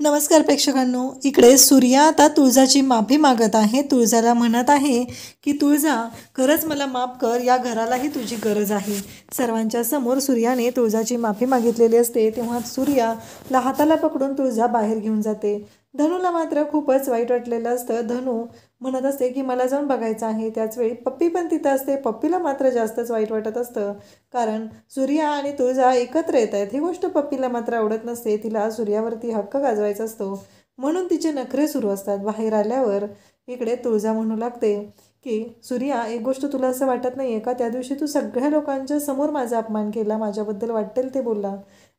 नमस्कार प्रेक्षकांनो, इकडे सूर्या आता तुळजाची माफी मागत आहे. तुळजाला म्हणत आहे की तुळजा, खरंच मला माफ कर, या घरालाही तुझी गरज आहे. सर्वांच्या समोर सूर्याने तुळजाची माफी मागितलेली असते. तेव्हा सूर्याला हाताला पकडून तुळजा बाहेर घेऊन जाते. धनूला मात्र खूपच वाईट वाटलेलं असतं. धनू म्हणत असते की मला जाऊन बघायचं आहे. त्याचवेळी पप्पी पण तिथं असते. पप्पीला मात्र जास्तच वाईट वाटत असतं, कारण सूर्या आणि तुळजा एकत्र येत आहेत. ही गोष्ट पप्पीला मात्र आवडत नसते. तिला सूर्यावरती हक्क गाजवायचा असतो, म्हणून तिचे नखरे सुरू असतात. बाहेर आल्यावर इकडे तुळजा म्हणू लागते की सूर्या, एक गोष्ट तुला असं वाटत नाही आहे का, त्या दिवशी तू सगळ्या लोकांच्या समोर माझा अपमान केला, माझ्याबद्दल वाटेल ते बोलला,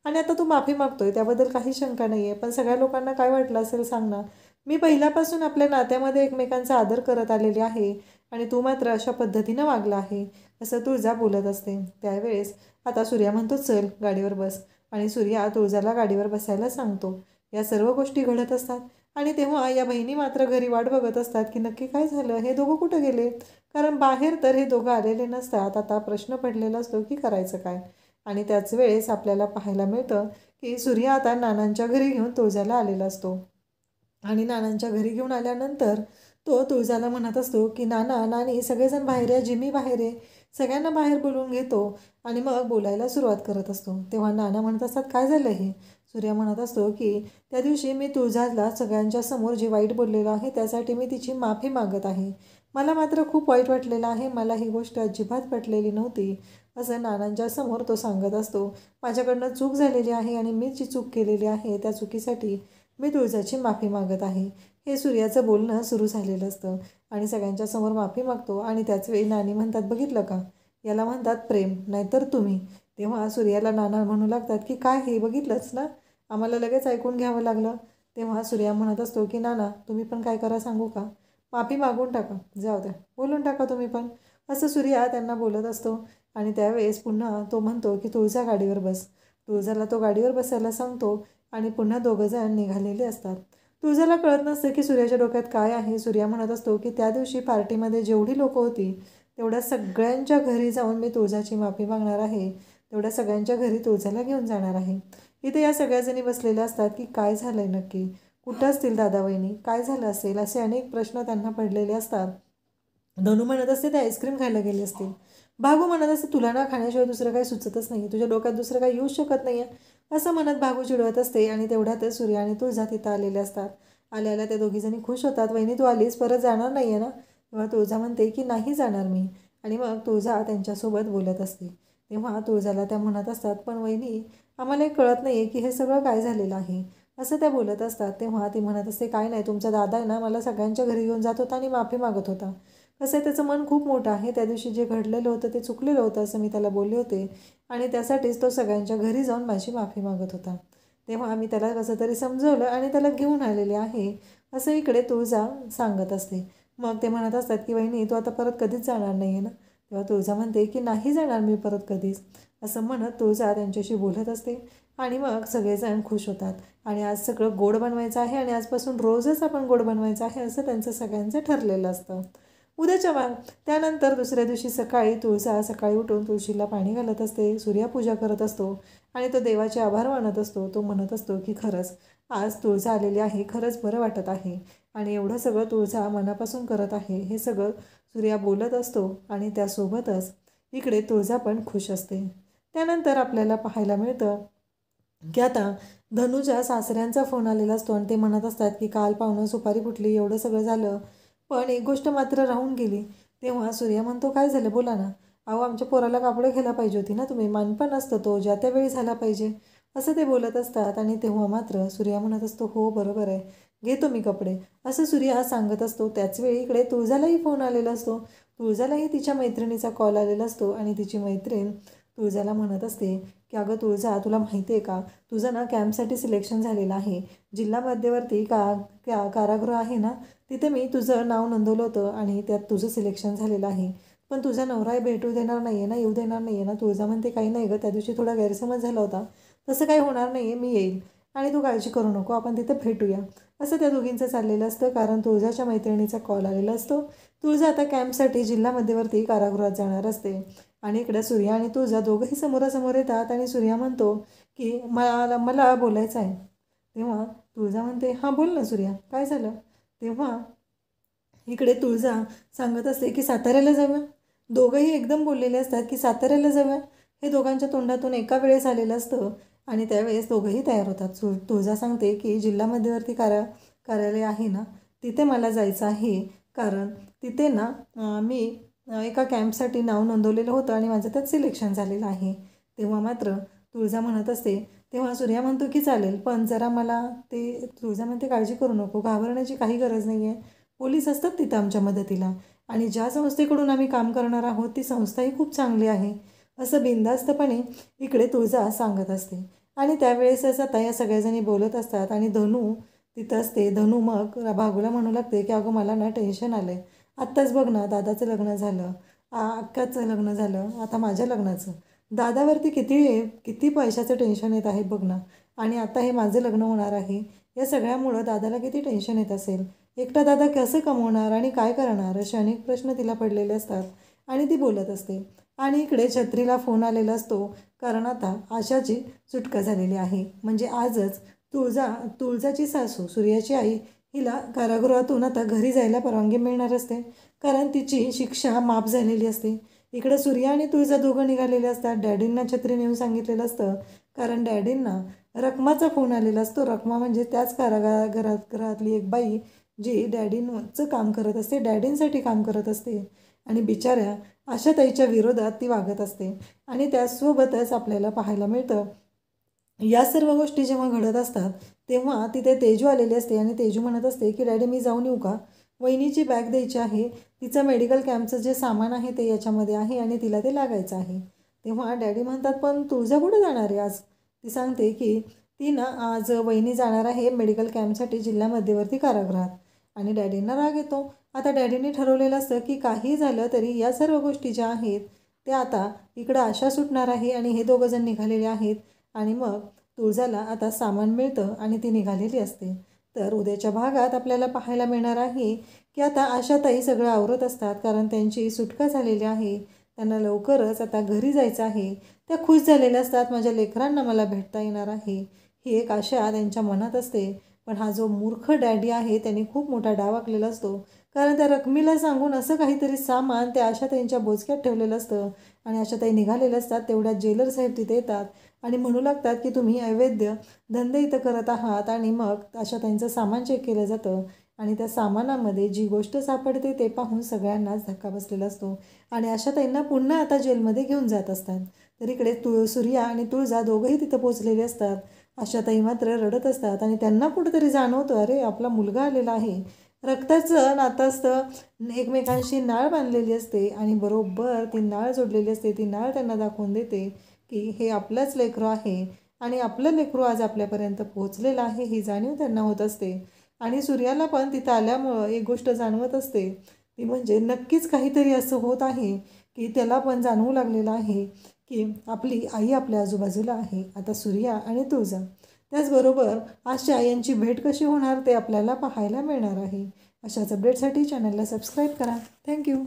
आणि आता तू माफी मागतोय, त्याबद्दल काही शंका नाही आहे. पण सगळ्या लोकांना काय वाटलं असेल सांग ना. मी पहिल्यापासून आपल्या नात्यामध्ये एकमेकांचा आदर करत आलेली आहे, आणि तू मात्र अशा पद्धतीनं वागला आहे, असं तुळजा बोलत असते. त्यावेळेस आता सूर्या म्हणतो चल गाडीवर बस, आणि सूर्या तुळजाला गाडीवर बसायला सांगतो. या सर्व गोष्टी घडत असतात, आणि तेव्हा या बहिणी मात्र घरी वाट बघत असतात की नक्की काय झालं, हे दोघं कुठं गेले, कारण बाहेर तर हे दोघं आलेले नसतात. आता प्रश्न पडलेला असतो की करायचं काय. आणि त्याच वेळेस आपल्याला पाहायला मिळतं की सूर्या आता नानांच्या घरी घेऊन तुळजाला आलेला असतो, आणि नानांच्या घरी घेऊन आल्यानंतर तो तुळजाला म्हणत असतो की नाना, नानी, सगळेजण बाहेर या, जिमी बाहेर आहे, सगळ्यांना बाहेर बोलवून घेतो, आणि मग बोलायला सुरुवात करत असतो. तेव्हा नाना म्हणत असतात काय झालं हे. सूर्या म्हणत असतो की त्या दिवशी मी तुळजाला सगळ्यांच्या समोर जे वाईट बोललेलं आहे त्यासाठी मी तिची माफी मागत आहे. मला मात्र खूप वाईट वाटलेलं आहे, मला ही गोष्ट अजिबात पटलेली नव्हती, असं नानांच्या समोर तो सांगत असतो. माझ्याकडनं चूक झालेली आहे, आणि मी जी चूक केलेली आहे त्या चुकीसाठी मी तुळजाची माफी मागत आहे. हे सूर्याचं बोलणं सुरू झालेलं असतं, आणि सगळ्यांच्या समोर माफी मागतो. आणि त्याचवेळी नानी म्हणतात बघितलं का, याला म्हणतात प्रेम, नाहीतर तुम्ही. तेव्हा सूर्याला नाना म्हणू लागतात की काय हे बघितलंच ना, आम्हाला लगेच ऐकून घ्यावं लागलं. तेव्हा सूर्या म्हणत असतो की नाना, तुम्ही पण काय करा सांगू का, माफी मागून टाका, जाऊ द्या, बोलून टाका तुम्ही पण, असं सूर्या त्यांना बोलत असतो. आणि त्यावेळेस पुन्हा तो म्हणतो की तुळजा गाडीवर बस. तुळजाला तो गाडीवर बसायला सांगतो, आणि पुन्हा दोघंजण निघालेले असतात. तुळजाला कळत नसतं की सूर्याच्या डोक्यात काय आहे. सूर्या म्हणत असतो की त्या दिवशी पार्टीमध्ये जेवढी लोकं होती तेवढ्या सगळ्यांच्या घरी जाऊन मी तुळजाची माफी मागणार आहे, तेवढ्या सगळ्यांच्या घरी तुळजाला घेऊन जाणार आहे. इथे या सगळ्याजणी बसलेल्या असतात की काय झालं आहे नक्की, कुठं असतील दादा वहिनी, काय झालं असेल, असे अनेक प्रश्न त्यांना पडलेले असतात. धनू म्हणत असते ते आईस्क्रीम खायला गेले असतील. भागू म्हणत असते तुला ना खाण्याशिवाय दुसरं काही सुचतच नाही, तुझ्या डोक्यात दुसरं काही येऊच शकत नाही आहे, असं म्हणत भागू चिडवत असते. आणि तेवढ्यातच सूर्या आणि तुळजा तिथं आलेले असतात. आल्याला त्या दोघीजणी खुश होतात. वहिनी तू आलीस, परत जाणार नाही आहे ना. तेव्हा तुळजा म्हणते की नाही जाणार मी, आणि मग तुळजा त्यांच्यासोबत बोलत असते. तेव्हा तुळजाला त्या म्हणत असतात पण वहिनी, आम्हाला एक कळत नाही आहे की हे सगळं काय झालेलं आहे, असं त्या बोलत असतात. तेव्हा ती म्हणत असते काय नाही, तुमचा दादा आहे ना, मला सगळ्यांच्या घरी घेऊन जात होता आणि माफी मागत होता. कसं आहे, त्याचं मन खूप मोठं आहे, त्या दिवशी जे घडलेलं होतं ते चुकलेलं होतं असं मी त्याला बोलले होते, आणि त्यासाठीच तो सगळ्यांच्या घरी जाऊन माझी माफी मागत होता. तेव्हा मी त्याला कसं तरी समजवलं आणि त्याला घेऊन आलेले आहे, असं इकडे तुळजा सांगत असते. मग ते म्हणत असतात की वहिनी तू आता परत कधीच जाणार नाही आहे ना. तेव्हा तुळजा म्हणते की नाही जाणार मी परत कधीच, असं म्हणत तुळजा त्यांच्याशी बोलत असते. आणि मग सगळेजण खुश होतात, आणि आज सगळं गोड बनवायचं आहे, आणि आजपासून रोजच आपण गोड बनवायचं आहे असं त्यांचं सगळ्यांचं ठरलेलं असतं. उद्याच्या त्यानंतर दुसऱ्या दिवशी सकाळी तुळजा सकाळी उठून तुळशीला पाणी घालत असते, सूर्यपूजा करत असतो, आणि तो देवाचे आभार मानत असतो. तो म्हणत असतो की खरंच आज तुळजा आलेली आहे, खरंच बरं वाटत आहे, आणि एवढं सगळं तुळजा मनापासून करत आहे, हे सगळं सूर्या बोलत असतो. आणि त्यासोबतच इकडे तुळजा पण खुश असते. त्यानंतर आपल्याला पाहायला मिळतं की आता धनुच्या सासऱ्यांचा फोन आलेला असतो, आणि ते म्हणत असतात की काल पाहुणं सुपारी फुटली, एवढं सगळं झालं, पण एक गोष्ट मात्र राहून गेली. तेव्हा सूर्या म्हणतो काय झालं बोला ना. अहो आमच्या पोराला कापडं घ्यायला पाहिजे होती ना तुम्ही, मानपण असतं तो ज्या त्यावेळी झाला पाहिजे, असं ते बोलत असतात. आणि तेव्हा मात्र सूर्या म्हणत असतो हो बरोबर आहे, घेतो मी कपडे, असं सूर्या सांगत असतो. त्याचवेळी इकडे तुळजालाही फोन आलेला असतो. तुळजालाही तिच्या मैत्रिणीचा कॉल आलेला असतो, आणि तिची मैत्रीण तुळजाला म्हणत असते की अगं तुळजा, तुला माहिती आहे का, तुझं ना कॅम्पसाठी सिलेक्शन झालेलं आहे. जिल्हा मध्यवर्ती कारागृह आहे ना, तिथे मी तुझं नाव नोंदवलं होतं, आणि त्यात तुझं सिलेक्शन झालेलं आहे. पण तुझा नवरा भेटू देणार नाही आहे ना, येऊ देणार नाही आहे ना. तुळजा म्हणते काही नाही गं, त्या दिवशी थोडा गैरसमज झाला होता, तसं काही होणार नाही आहे, मी येईल, आणि तू काळजी करू नको, आपण तिथे भेटूया, असं त्या दोघींचं चाललेलं असतं. कारण तुळजाच्या मैत्रिणीचा कॉल आलेला असतो. तुळजा आता कॅम्पसाठी जिल्हा मध्यवर्ती कारागृहात जाणार असते, आणि इकडे सूर्या आणि तुळजा दोघंही समोरासमोर येतात. आणि सूर्या म्हणतो की मला मला बोलायचं आहे. तेव्हा तुळजा म्हणते, हां बोल ना सूर्या, काय झालं? तेव्हा इकडे तुळजा सांगत असते की साताऱ्याला जाऊया. दोघंही एकदम बोललेले असतात की साताऱ्याला जाऊया. हे दोघांच्या तोंडातून एका वेळेस आलेलं असतं आणि त्यावेळेस दोघंही तयार होतात. तुळजा सांगते की जिल्हा मध्यवर्ती कार्यालय आहे ना, तिथे मला जायचं आहे. कारण तिथे ना मी एका कॅम्पसाठी नाव नोंदवलेलं होतं आणि माझं त्यात सिलेक्शन झालेलं आहे. तेव्हा मात्र तुळजा म्हणत असते, तेव्हा सूर्या म्हणतो की चालेल, पण जरा मला ते, तुळजा म्हणते काळजी करू नको, घाबरण्याची काही गरज नाही आहे. पोलीस असतात तिथं आमच्या मदतीला आणि ज्या संस्थेकडून आम्ही काम करणार आहोत ती संस्थाही खूप चांगली आहे, असं बिनधास्तपणे इकडे तुळजा सांगत असते. आणि त्यावेळेसच आता या सगळ्याजणी बोलत असतात आणि धनू तिथं असते. धनू मग भागूला म्हणू लागते की अगं मला ना टेन्शन आलं आहे. आत्ताच बघ ना, दादाचं लग्न झालं, अक्काचं लग्न झालं, आता माझ्या लग्नाचं. दादावरती किती किती पैशाचं टेन्शन येत आहे बघ ना, आणि आता हे माझं लग्न होणार आहे. या सगळ्यामुळं दादाला किती टेन्शन येत असेल. एकटा दादा कसं कमवणार आणि काय करणार, असे अनेक प्रश्न तिला पडलेले असतात आणि ती बोलत असते. आणि इकडे छत्रीला फोन आलेला असतो, कारण आता आशाची सुटका झालेली आहे. म्हणजे आजच तुळजाची सासू सूर्याची आई हिला कारागृहातून आता घरी जायला परवानगी मिळणार असते, कारण तिची शिक्षा माफ झालेली असते. इकडे सूर्या आणि तुळजा दोघं निघालेले असतात. डॅडींना छत्री नेऊन सांगितलेलं असतं, कारण डॅडींना रखमाचा फोन आलेला असतो. रखमा म्हणजे त्याच घरातली एक बाई जी डॅडींचं काम करत असते, डॅडींसाठी काम करत असते आणि बिचाऱ्या आशाताईच्या विरोधात ती वागत असते. आणि त्यासोबतच आपल्याला पाहायला मिळतं, या सर्व गोष्टी जेव्हा घडत असतात तेव्हा तिथे तेजू आलेली असते आणि तेजू म्हणत असते की डॅडी मी जाऊन येऊ का? वहिनीची बॅग द्यायची आहे, तिचं मेडिकल कॅम्पचं जे सामान आहे ते याच्यामध्ये आहे आणि तिला ते लागायचं आहे. तेव्हा डॅडी म्हणतात, पण तुळजा कुठं जाणार आहे आज? ती सांगते की ती ना आज वहिनी जाणार आहे मेडिकल कॅम्पसाठी जिल्हा मध्यवर्ती कारागृहात. आणि डॅडींना राग येतो. आता डॅडींनी ठरवलेलं असतं की काही झालं तरी या सर्व गोष्टी ज्या आहेत त्या आता इकडं आशा सुटणार आहे आणि हे दोघं जण निघालेले आहेत. आणि मग तुळजाला आता सामान मिळतं आणि ती निघालेली असते. तर उद्याच्या भागात आपल्याला पाहायला मिळणार आहे की आता आशाताई सगळं आवरत असतात, कारण त्यांची सुटका झालेली आहे. त्यांना लवकरच आता घरी जायचं आहे. त्या खुश झालेल्या असतात, माझ्या लेकरांना मला भेटता येणार आहे, ही एक आशा त्यांच्या मनात असते. पण हा जो मूर्ख डॅडी आहे त्याने खूप मोठा डाव आखलेला असतो, कारण त्या रकमीला सांगून असं काहीतरी सामान त्या आशाताईंच्या बोचक्यात ठेवलेलं असतं आणि आशाताई निघालेल्या असतात. तेवढ्यात जेलर साहेब तिथे येतात आणि म्हणू लागतात की तुम्ही अवैध धंदे इथं करत आहात. आणि मग आशाताईंचं सामान चेक केलं जातं आणि त्या सामानामध्ये जी गोष्ट सापडते ते पाहून सगळ्यांनाच धक्का बसलेला असतो आणि आशाताईंना पुन्हा आता जेलमध्ये घेऊन जात असतात. तर इकडे सूर्या आणि तुळजा दोघंही तिथं पोचलेले असतात. आशाताई मात्र रडत असतात आणि त्यांना कुठंतरी जाणवतं, अरे आपला मुलगा आलेला आहे. रक्ताचं नातं असतं, एकमेकांशी नाळ बांधलेली असते आणि बरोबर ती नाळ जोडलेली असते. ती नाळ त्यांना दाखवून देते की हे आपलंच लेकरू आहे आणि आपलं लेकरू आज आपल्यापर्यंत पोहोचलेलं आहे, ही जाणीव त्यांना होत असते. आणि सूर्याला पण तिथं आल्यामुळं एक गोष्ट जाणवत असते, ती म्हणजे नक्कीच काहीतरी असं होत आहे की त्याला पण जाणवू लागलेलं आहे की आपली आई आपल्या आजूबाजूला आहे. आता सूर्या आणि तुळजा, त्याचबरोबर आशा यांची भेट कशी होणार ते आपल्याला पाहायला मिळणार आहे. अशाच अपडेटसाठी चॅनलला सबस्क्राईब करा. थँक्यू.